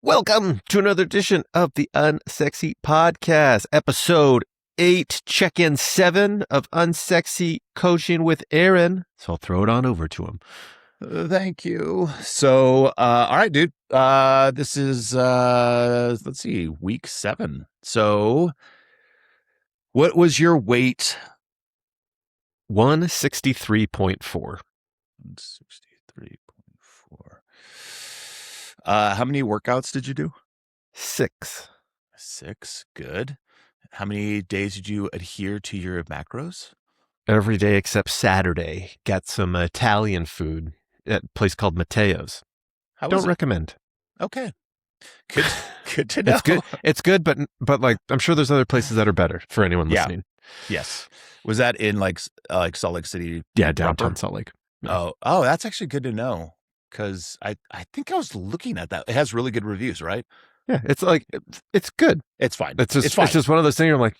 Welcome to another edition of the Unsexy Podcast, episode 8, check-in 7 of Unsexy Coaching with Aaron. So I'll throw it on over to him. Thank you. So, all right, dude. This is, let's see, week 7. So, what was your weight? 163.4. 163.4. How many workouts did you do? 6. 6. Good. How many days did you adhere to your macros? Every day except Saturday. Got some Italian food at a place called Matteo's. Don't recommend. Okay. Good to know. It's good, but like I'm sure there's other places that are better for anyone listening. Yes. Was that in like Salt Lake City? Yeah, downtown Salt Lake. Yeah. Oh, that's actually good to know. Because I think I was looking at that. It has really good reviews, right? Yeah, it's like it's good. It's fine. It's just fine. It's just one of those things. I'm like,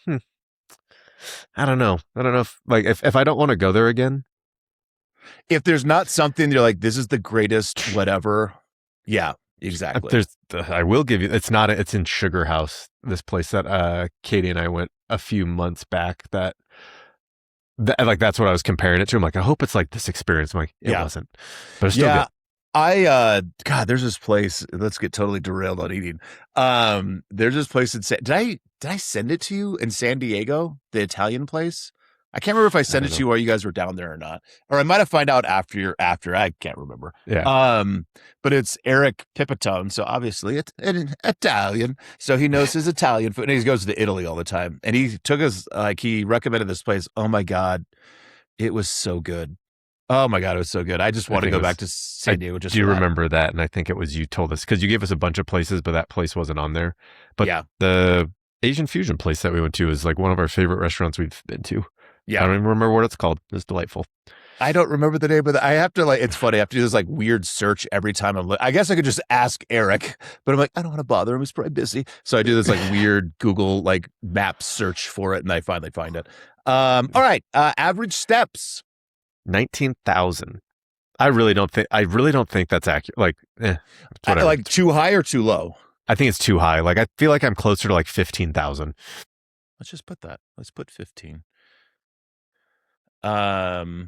I don't know if I don't want to go there again. If there's not something you're like, this is the greatest whatever. Yeah, exactly. I will give you. It's in Sugar House. This place that Katie and I went a few months back. That's what I was comparing it to. I'm like, I hope it's like this experience. I'm like, it wasn't, but it's still good. God, there's this place. Let's get totally derailed on eating. There's this place in did I send it to you in San Diego, the Italian place? I can't remember if I sent it to you while you guys were down there or not, or I might have found out after. I can't remember. Yeah. But it's Eric Pipitone, so obviously it's an Italian, so he knows his Italian food, and he goes to Italy all the time. And he took us, he recommended this place. Oh my God, it was so good. Oh my God, it was so good. I just want to go back to San Diego. Do you remember that? And I think it was you told us because you gave us a bunch of places, but that place wasn't on there. But the Asian fusion place that we went to is like one of our favorite restaurants we've been to. Yeah, I don't even remember what it's called. It's delightful. I don't remember the name, but I have to it's funny. I have to do this like weird search every time I guess I could just ask Eric, but I'm like, I don't want to bother him. He's probably busy. So I do this like weird Google like map search for it, and I finally find it. All right, average steps. 19,000. I really don't think that's accurate. Like, whatever. Like too high or too low? I think it's too high. Like, I feel like I'm closer to like 15,000. Let's just put that. Let's put 15. Okay.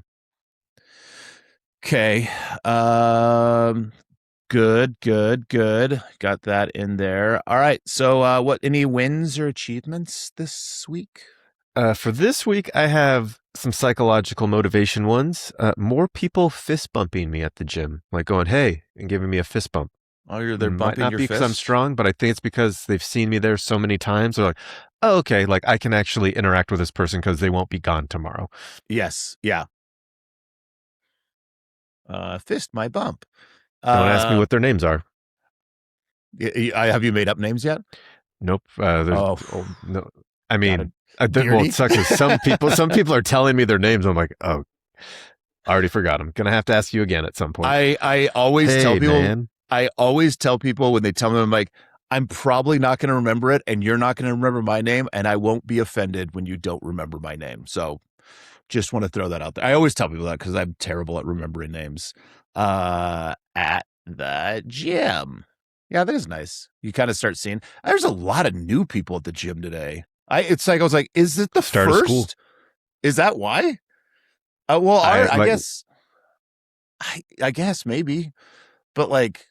Good. Got that in there. All right. So, any wins or achievements this week? For this week, I have some psychological motivation ones. More people fist bumping me at the gym, like going, "Hey," and giving me a fist bump. Oh, they're bumping might not your be fist? because I'm strong, but I think it's because they've seen me there so many times. They're like, "Oh, okay, like I can actually interact with this person because they won't be gone tomorrow." Yes. Yeah. Fist my bump. Don't ask me what their names are. Have you made up names yet? Nope. No. I mean, well, Beardy? it sucks. Is some people are telling me their names. I'm like, oh, I already forgot them. Gonna have to ask you again at some point. I always tell people. Man. I always tell people when they tell me, I'm like, I'm probably not going to remember it, and you're not going to remember my name, and I won't be offended when you don't remember my name. So, just want to throw that out there. I always tell people that because I'm terrible at remembering names. At the gym. Yeah, that is nice. You kind of start seeing. There's a lot of new people at the gym today. I was like, is it the Start of first? school. Is that why? Well, I guess. I guess maybe, but like,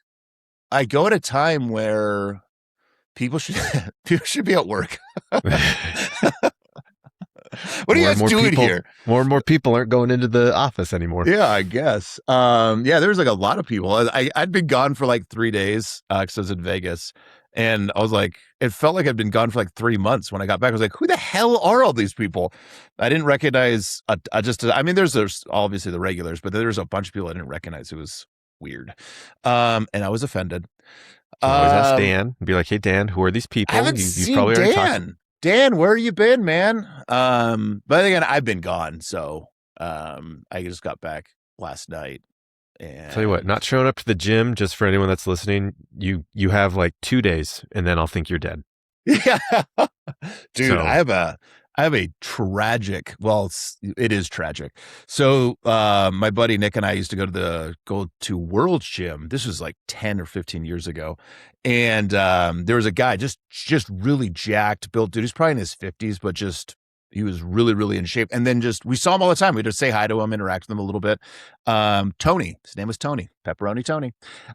I go at a time where people should be at work. What are you guys doing here? More and more people aren't going into the office anymore. Yeah, I guess. There's like a lot of people. I'd been gone for like 3 days because I was in Vegas, and I was like, it felt like I'd been gone for like 3 months. When I got back, I was like, who the hell are all these people? I didn't recognize. There's obviously the regulars, but there's a bunch of people I didn't recognize. It was weird, and I was offended. Always ask Dan and be like, "Hey, Dan, who are these people?" I haven't seen Dan. Dan, where you been, man? But again, I've been gone, so I just got back last night. And tell you what, not showing up to the gym, just for anyone that's listening, you have like 2 days, and then I'll think you're dead. Yeah, dude, so, I I have a tragic, well, it is tragic. So my buddy Nick and I used to go to World's Gym. This was like 10 or 15 years ago. And there was a guy just really jacked, built dude. He's probably in his 50s, but he was really, really in shape. And then we saw him all the time. We'd just say hi to him, interact with him a little bit. Tony, his name was Tony, Pepperoni Tony.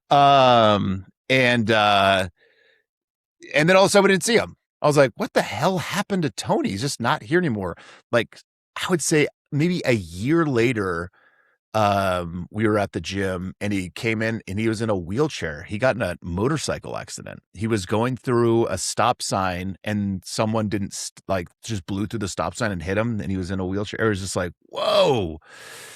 And then all of a sudden we didn't see him. I was like, what the hell happened to Tony? He's just not here anymore. Like, I would say maybe a year later, we were at the gym and he came in and he was in a wheelchair. He got in a motorcycle accident. He was going through a stop sign and someone didn't just blew through the stop sign and hit him, and he was in a wheelchair. It was just like, whoa.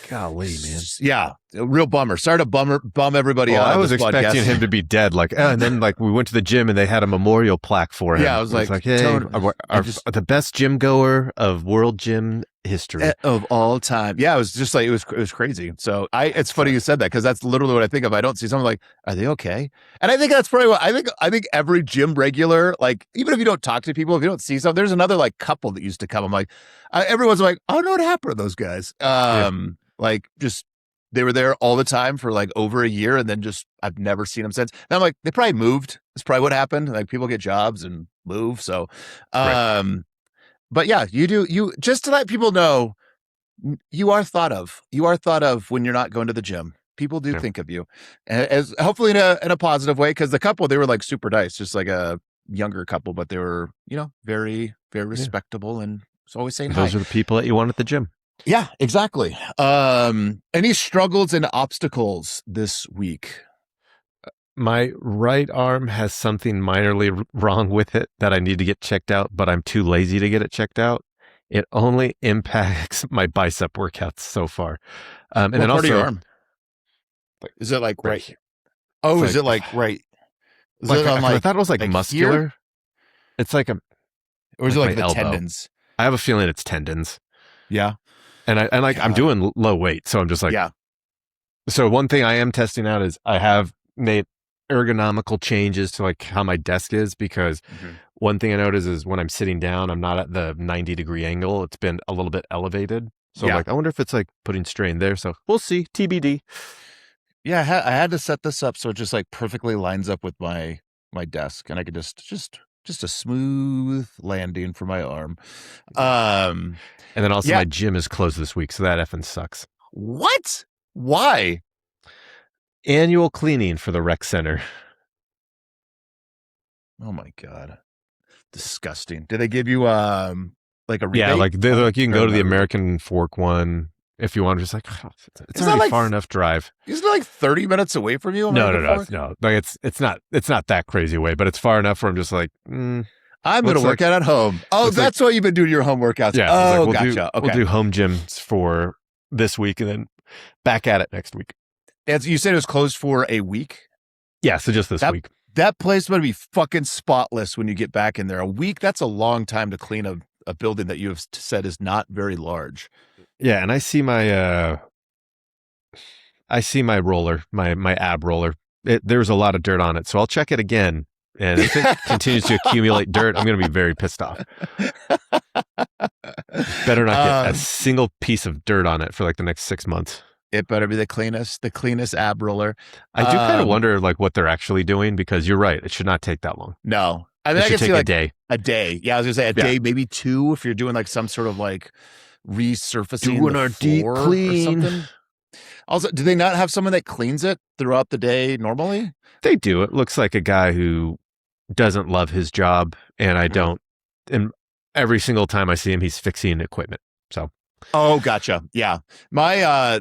Golly, man. Yeah, a real bummer. Sorry to bum everybody out. I was expecting him to be dead. Like, and then we went to the gym and they had a memorial plaque for him. Yeah, I was like, hey, the best gym goer of World Gym history of all time. Yeah, it was just like it was crazy. So it's funny you said that, because that's literally what I think of. I don't see someone like, are they okay? And I think that's probably what I think every gym regular, like, even if you don't talk to people, if you don't see something, there's another like couple that used to come. I'm like, everyone's like, I don't know what happened to those guys. Like, just they were there all the time for like over a year, and then just I've never seen them since. And I'm like, they probably moved. That's probably what happened. Like, people get jobs and move. So right. But yeah, you just to let people know, you are thought of. You are thought of when you're not going to the gym. People do think of you, as hopefully in a positive way. Because the couple, they were like super nice, just like a younger couple, but they were, very, very respectable, and was always saying hi. Those are the people that you want at the gym. Yeah, exactly. Any struggles and obstacles this week? My right arm has something minorly wrong with it that I need to get checked out, but I'm too lazy to get it checked out. It only impacts my bicep workouts so far. And then also, your arm? Is it like right here? Oh, is it like right? I thought it was like muscular. Here? It's like or is it like the elbow. Tendons? I have a feeling it's tendons. Yeah. And I'm doing low weight, so I'm just like, yeah. So one thing I am testing out is I have made ergonomical changes to like how my desk is, because one thing I notice is when I'm sitting down, I'm not at the 90-degree angle. It's been a little bit elevated. So I'm like, I wonder if it's like putting strain there. So we'll see. TBD. Yeah, I had to set this up so it just like perfectly lines up with my desk, and I could just a smooth landing for my arm. And then also my gym is closed this week, so that effing sucks. What? Why? Annual cleaning for the rec center. Oh my God. Disgusting. Did they give you like a rebate? Yeah, like they're like, you can go to the American Fork one if you want. Just like, it's not like far enough drive. Isn't it like 30 minutes away from you? No. Like it's not that crazy away, but it's far enough where I'm just like, I'm going to work out at home. Oh, that's why you've been doing your home workouts. Yeah. Oh, gotcha. We'll do home gyms for this week and then back at it next week. As you said, it was closed for a week. Yeah. So just this week. That place better be fucking spotless when you get back in there. A week, that's a long time to clean a building that you have said is not very large. Yeah. And I see my roller, my ab roller. There's a lot of dirt on it. So I'll check it again. And if it continues to accumulate dirt, I'm going to be very pissed off. Better not get a single piece of dirt on it for like the next 6 months. It better be the cleanest ab roller. I do kind of wonder like what they're actually doing, because you're right. It should not take that long. No. I mean, it should take a day. A day. Yeah, I was going to say a day, maybe two, if you're doing like some sort of like resurfacing. Doing our deep clean. Or something. Also, do they not have someone that cleans it throughout the day normally? They do. It looks like a guy who doesn't love his job, and I don't. And every single time I see him, he's fixing equipment. So. Oh, gotcha. Yeah. My,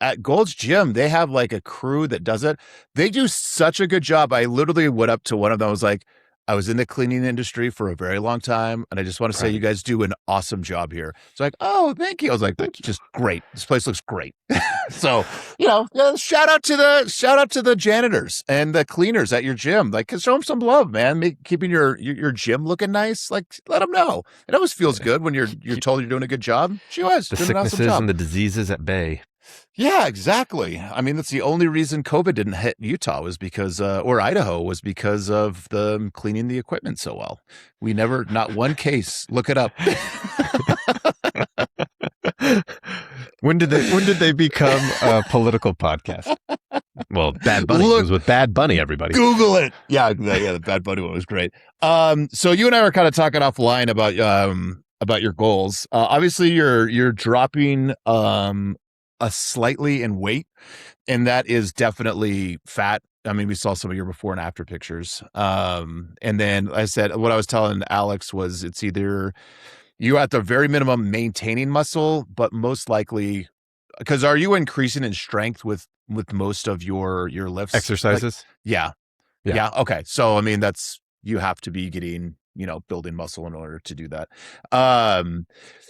at Gold's Gym, they have like a crew that does it. They do such a good job. I literally went up to one of them. I was like, I was in the cleaning industry for a very long time, and I just want to say you guys do an awesome job here. It's like, oh, thank you. I was like, just great. This place looks great. So, shout out to the janitors and the cleaners at your gym. Like, show them some love, man. Keeping your gym looking nice. Like, let them know. It always feels good when you're told you're doing a good job. She was the doing an awesome sicknesses job. and the diseases at bay. Yeah, exactly. I mean, that's the only reason COVID didn't hit Utah was because, or Idaho was because of the cleaning the equipment so well. We never, not one case. Look it up. When did they become a political podcast? Well, Bad Bunny. Look, it was with Bad Bunny, everybody. Google it. Yeah, the Bad Bunny one was great. So you and I were kind of talking offline about your goals. Obviously you're dropping a slightly in weight, and that is definitely fat. I mean, we saw some of your before and after pictures. And then I said, what I was telling Alex was it's either you at the very minimum maintaining muscle, but most likely, because are you increasing in strength with most of your lifts? Exercises? Like, yeah. Okay. So, I mean, you have to be getting, building muscle in order to do that.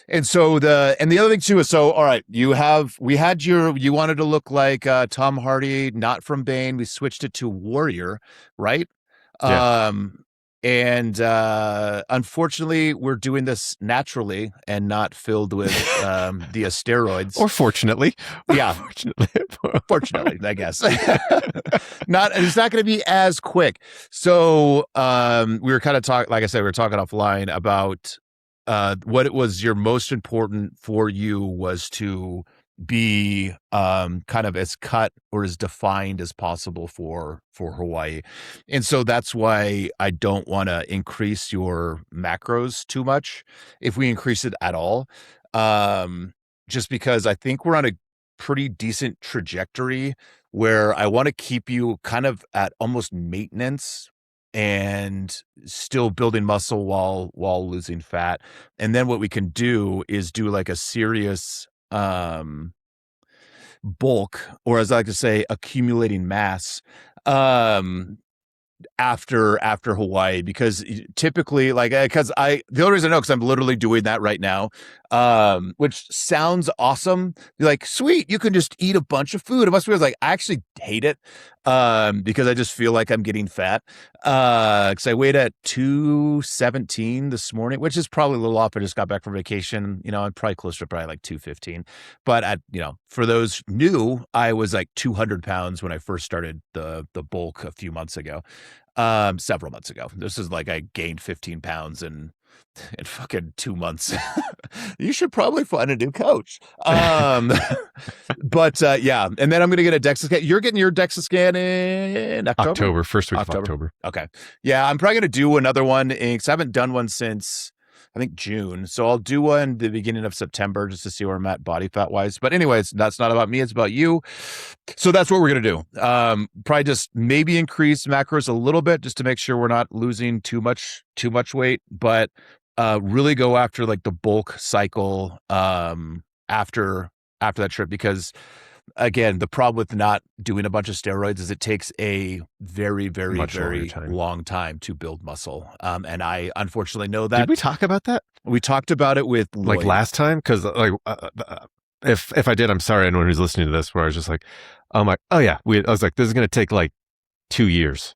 And so the other thing too is, so, all right, you wanted to look like Tom Hardy, not from Bane. We switched it to Warrior, right? Yeah. And unfortunately, we're doing this naturally and not filled with the steroids. Or fortunately. Yeah. Fortunately, I guess. It's not going to be as quick. So we were kind of talking, like I said, we were talking offline about what it was your most important for you was to be kind of as cut or as defined as possible for Hawaii. And so that's why I don't want to increase your macros too much if we increase it at all. Just because I think we're on a pretty decent trajectory where I want to keep you kind of at almost maintenance and still building muscle while losing fat. And then what we can do is do like a serious bulk, or as I like to say, accumulating mass after Hawaii, because typically, like, because the only reason I know, because I'm literally doing that right now, which sounds awesome. You're like, sweet, you can just eat a bunch of food. It must be like, I actually hate it because I just feel like I'm getting fat. Because I weighed at 217 this morning, which is probably a little off. I just got back from vacation. I'm probably closer to probably like 215. But for those new, I was like 200 pounds when I first started the bulk a few months ago. Several months ago. This is like I gained 15 pounds in fucking 2 months. You should probably find a new coach. But yeah, and then I'm gonna get a DEXA scan. You're getting your DEXA scan in October? First week of October. Okay. Yeah, I'm probably gonna do another one because I haven't done one since I think June. So I'll do one the beginning of September just to see where I'm at body fat wise. But anyways, that's not about me. It's about you. So that's what we're going to do. Probably just maybe increase macros a little bit just to make sure we're not losing too much weight, but really go after like the bulk cycle after that trip, because again, the problem with not doing a bunch of steroids is it takes a very, very, very long time to build muscle. And I unfortunately know that. Did we talk about that? We talked about it with Lloyd. Like last time? Because like if I did, I'm sorry anyone who's listening to this, where I was just like, I was like, this is going to take like 2 years.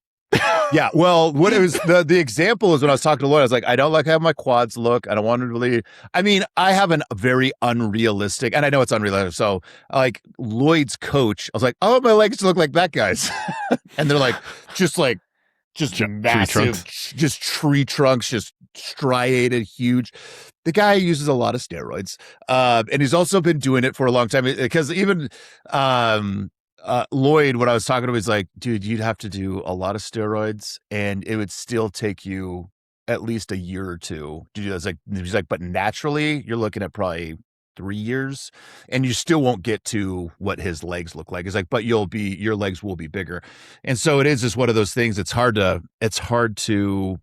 Yeah, well, what it was the example is when I was talking to Lloyd, I was like, I don't like how my quads look. I don't want to really. I mean, I have a very unrealistic, and I know it's unrealistic. So, like Lloyd's coach, I was like, oh, my legs look like that guy's, and they're like, just massive, just tree trunks, just striated, huge. The guy uses a lot of steroids, and he's also been doing it for a long time because even. Lloyd, when I was talking to him, he's like, dude, you'd have to do a lot of steroids and it would still take you at least a year or two to do this. He's like, but naturally you're looking at probably 3 years and you still won't get to what his legs look like. It's like, but your legs will be bigger. And so it is just one of those things. It's hard to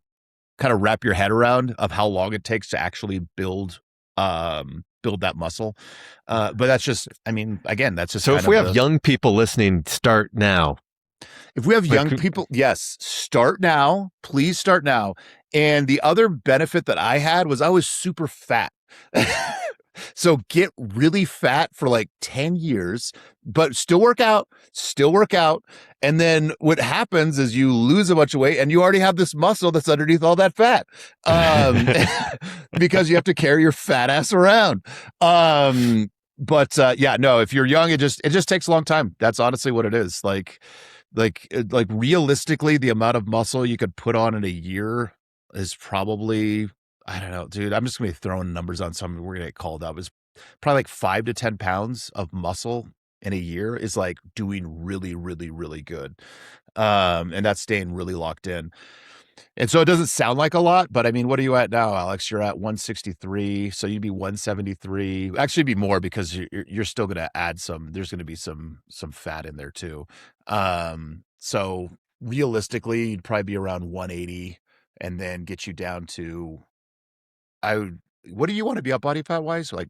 kind of wrap your head around of how long it takes to actually build that muscle. But that's just, I mean, again, that's just. So if we have young people listening, start now. If we have young people, yes, start now. Please start now. And the other benefit that I had was I was super fat. So get really fat for like 10 years, but still work out. And then what happens is you lose a bunch of weight and you already have this muscle that's underneath all that fat. Because you have to carry your fat ass around. yeah, no, if you're young, it just takes a long time. That's honestly what it is. Like realistically, the amount of muscle you could put on in a year is probably, I don't know, dude. I'm just gonna be throwing numbers on something. We're gonna get called up. It's probably like 5 to 10 pounds of muscle in a year is like doing really, really, really good. And that's staying really locked in. And so it doesn't sound like a lot, but I mean, what are you at now, Alex? You're at 163, so you'd be 173. Actually, it'd be more because you're still going to add some. There's going to be some fat in there too. So realistically, you'd probably be around 180, and then get you down to, I would. What do you want to be up body fat wise? Like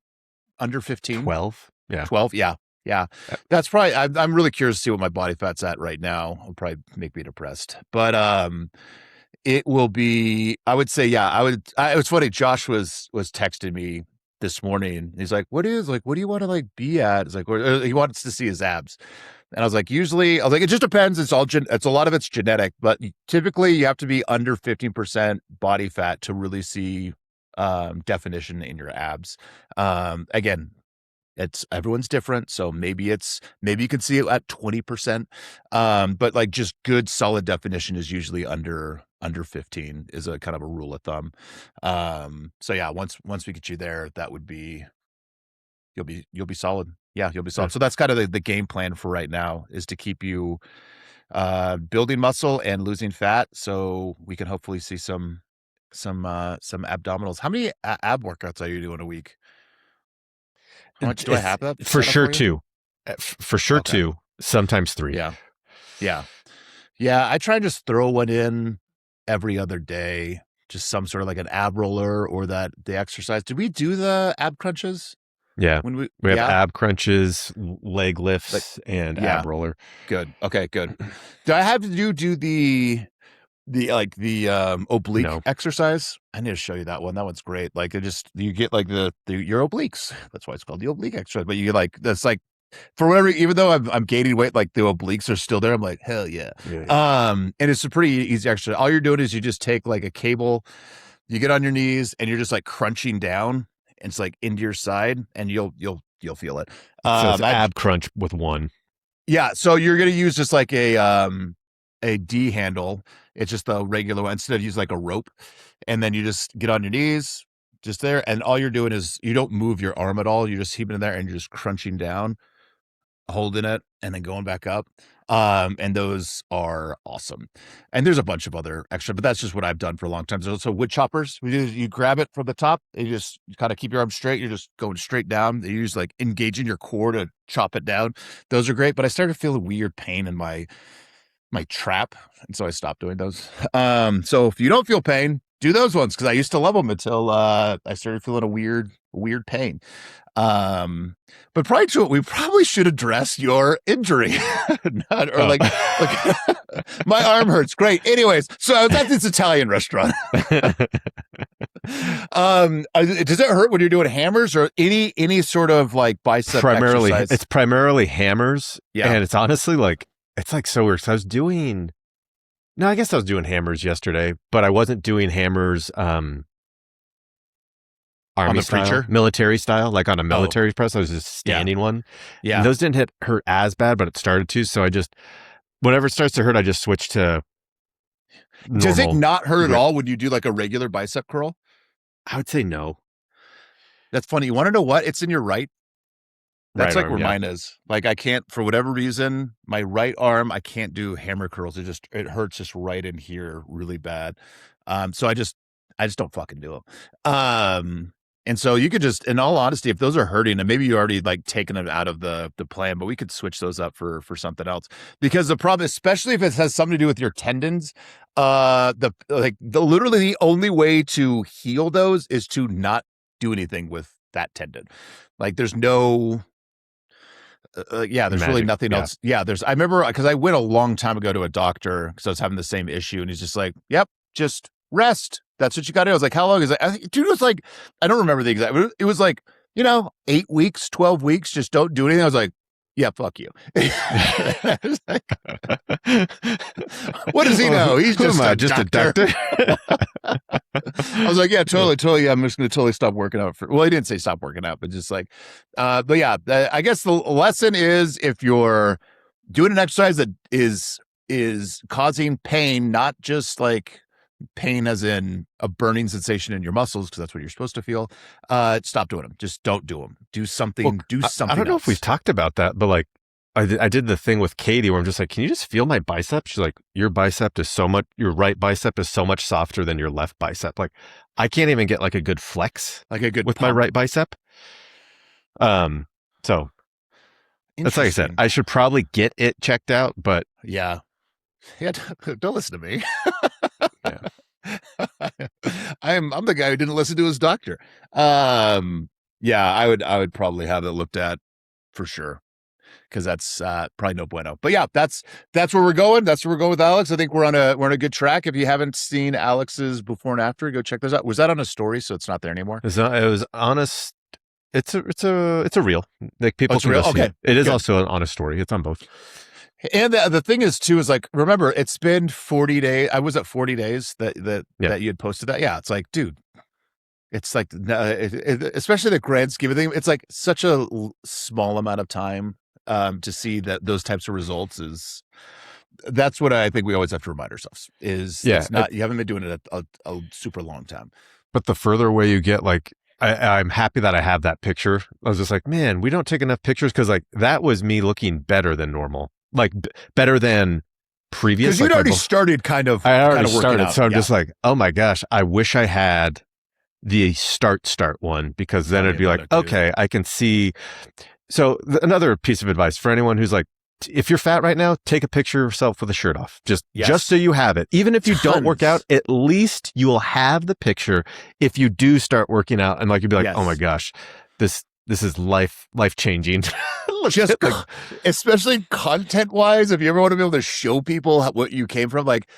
under 15? 12. Yeah. 12? Yeah. Yeah. That's probably, I'm really curious to see what my body fat's at right now. It'll probably make me depressed. But it will be, I would say, yeah, it was funny. Josh was texting me this morning. He's like, what do you want to like be at? It's like, he wants to see his abs. And I was like, it just depends. It's a lot of it's genetic, but typically you have to be under 15% body fat to really see definition in your abs. Again, everyone's different. So maybe you can see it at 20%. But like just good solid definition is usually under 15 is a kind of a rule of thumb. So yeah, once we get you there, that would be, you'll be solid. Yeah, you'll be solid. So that's kind of the game plan for right now, is to keep you building muscle and losing fat, so we can hopefully see some abdominals. How many ab workouts are you doing a week? How much do I have that? For sure, two. For sure, okay. 2. Sometimes 3. Yeah. I try and just throw one in every other day, just some sort of like an ab roller or the exercise. Did we do the ab crunches? Yeah. When we have ab crunches, leg lifts, and ab roller. Good. Okay, good. Do I have to do the oblique exercise? I need to show you that one. That one's great. Like you get like your obliques. That's why it's called the oblique exercise. But you get like, that's like, for whatever, even though I'm gaining weight, like the obliques are still there. I'm like, hell yeah. And it's a pretty easy exercise. All you're doing is you just take like a cable, you get on your knees, and you're just like crunching down. And it's like into your side, and you'll feel it. So it's ab crunch with one. Yeah. So you're gonna use just like a D handle. It's just the regular one. Instead of use like a rope, and then you just get on your knees, just there, and all you're doing is you don't move your arm at all. You're just keeping it there, and you're just crunching down, holding it, and then going back up. And those are awesome. And there's a bunch of other extra, but that's just what I've done for a long time. There's also wood choppers. You grab it from the top, and you kind of keep your arm straight. You're just going straight down. You use like engaging your core to chop it down. Those are great. But I started feeling weird pain in my trap, and so I stopped doing those. So if you don't feel pain, do those ones, because I used to love them until I started feeling a weird pain. But we probably should address your injury. Like my arm hurts. Great. Anyways, so I was at this Italian restaurant. Does it hurt when you're doing hammers or any sort of like bicep exercise? It's primarily hammers. Yeah. And it's honestly like, it's like so weird. So I guess I was doing hammers yesterday, but I wasn't doing hammers army style, military style, like on a military press. I was just standing one. Yeah. And those didn't hurt as bad, but it started to. So whenever it starts to hurt, I just switch to normal. Does it not hurt at all when you do like a regular bicep curl? I would say no. That's funny. You want to know what? It's in your right. That's right, like where mine is. Like I can't, for whatever reason, my right arm, I can't do hammer curls. It hurts just right in here really bad. So I just don't fucking do them. And so you could just, in all honesty, if those are hurting, and maybe you already like taken it out of the plan, but we could switch those up for something else. Because the problem, especially if it has something to do with your tendons, literally the only way to heal those is to not do anything with that tendon. Like there's no, there's magic. Really nothing else. Yeah, I remember because I went a long time ago to a doctor because I was having the same issue, and he's just like, "Yep, just rest. That's what you got to do." I was like, "How long is it?" Dude, it was like, I don't remember the exact. It was like 8 weeks, 12 weeks. Just don't do anything. I was like, "Yeah, fuck you." What does he know? He's just a doctor. I was like, yeah, totally. Yeah, I'm just going to totally stop working out well, he didn't say stop working out, but just like, but yeah, I guess the lesson is if you're doing an exercise that is causing pain, not just like pain as in a burning sensation in your muscles, because that's what you're supposed to feel, stop doing them. Just don't do them. Do something. I don't know if we've talked about that, but like I did the thing with Katie where I'm just like, can you just feel my bicep? She's like, your right bicep is so much softer than your left bicep. Like I can't even get like a good flex like a good with pump. my right bicep. So that's like I said, I should probably get it checked out, but yeah, don't listen to me. I'm the guy who didn't listen to his doctor. Yeah, I would probably have it looked at for sure, because that's probably no bueno. But yeah, that's where we're going. That's where we're going with Alex. I think we're on a good track. If you haven't seen Alex's before and after, go check those out. Was that on a story? So it's not there anymore. It was honest. It's a reel. Like people can go see it. It is also an honest story. It's on both. And the thing is too, is like, remember, it's been 40 days. I was at 40 days that you had posted that. Yeah. It's like, dude, it's like, especially the grand scheme of thing. It's like such a small amount of time to see that those types of results that's what I think we always have to remind ourselves is it's not, you haven't been doing it a super long time. But the further away you get, like, I'm happy that I have that picture. I was just like, man, we don't take enough pictures, because like that was me looking better than normal, like better than previous. Because you'd already started kind of. I already started, so I'm just like, oh my gosh, I wish I had the start one, because then it'd be like, okay, I can see. So another piece of advice for anyone who's like, if you're fat right now, take a picture of yourself with a shirt off. Just so you have it. Even if you don't work out, at least you will have the picture if you do start working out, and like you'd be like, oh my gosh, this is life changing. Just like, especially content wise, if you ever want to be able to show people what you came from, like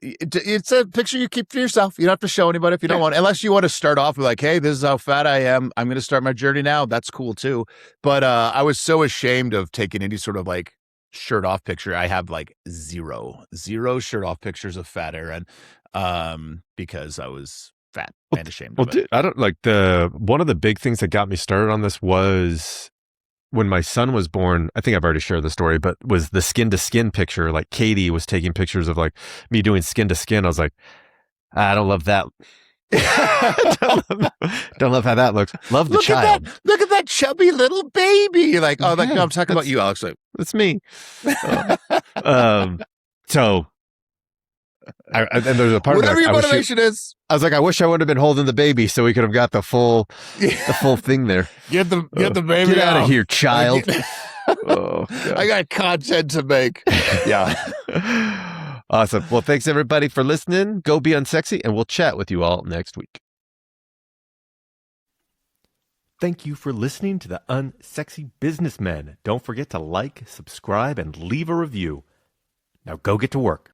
it's a picture you keep for yourself. You don't have to show anybody if you don't want, unless you want to start off with like, hey, this is how fat I am. I'm going to start my journey now. That's cool too. But I was so ashamed of taking any sort of like shirt off picture. I have like zero shirt off pictures of fat Aaron, because I was fat and ashamed of it. Dude, I don't like one of the big things that got me started on this was when my son was born. I think I've already shared the story, but was the skin to skin picture. Like Katie was taking pictures of like me doing skin to skin. I was like, I don't love that. don't love how that looks. Love the child. Look at that chubby little baby. Like, oh, like, no, I'm talking about you, Alex. Like, that's me. So and there's a part whatever your motivation is. I was like, I wish I would have been holding the baby so we could have got the full thing there. Get the baby. Get out of here, child. Oh, I got content to make. Yeah. Awesome. Well, thanks everybody for listening. Go be unsexy, and we'll chat with you all next week. Thank you for listening to the Unsexy Businessmen. Don't forget to like, subscribe, and leave a review. Now go get to work.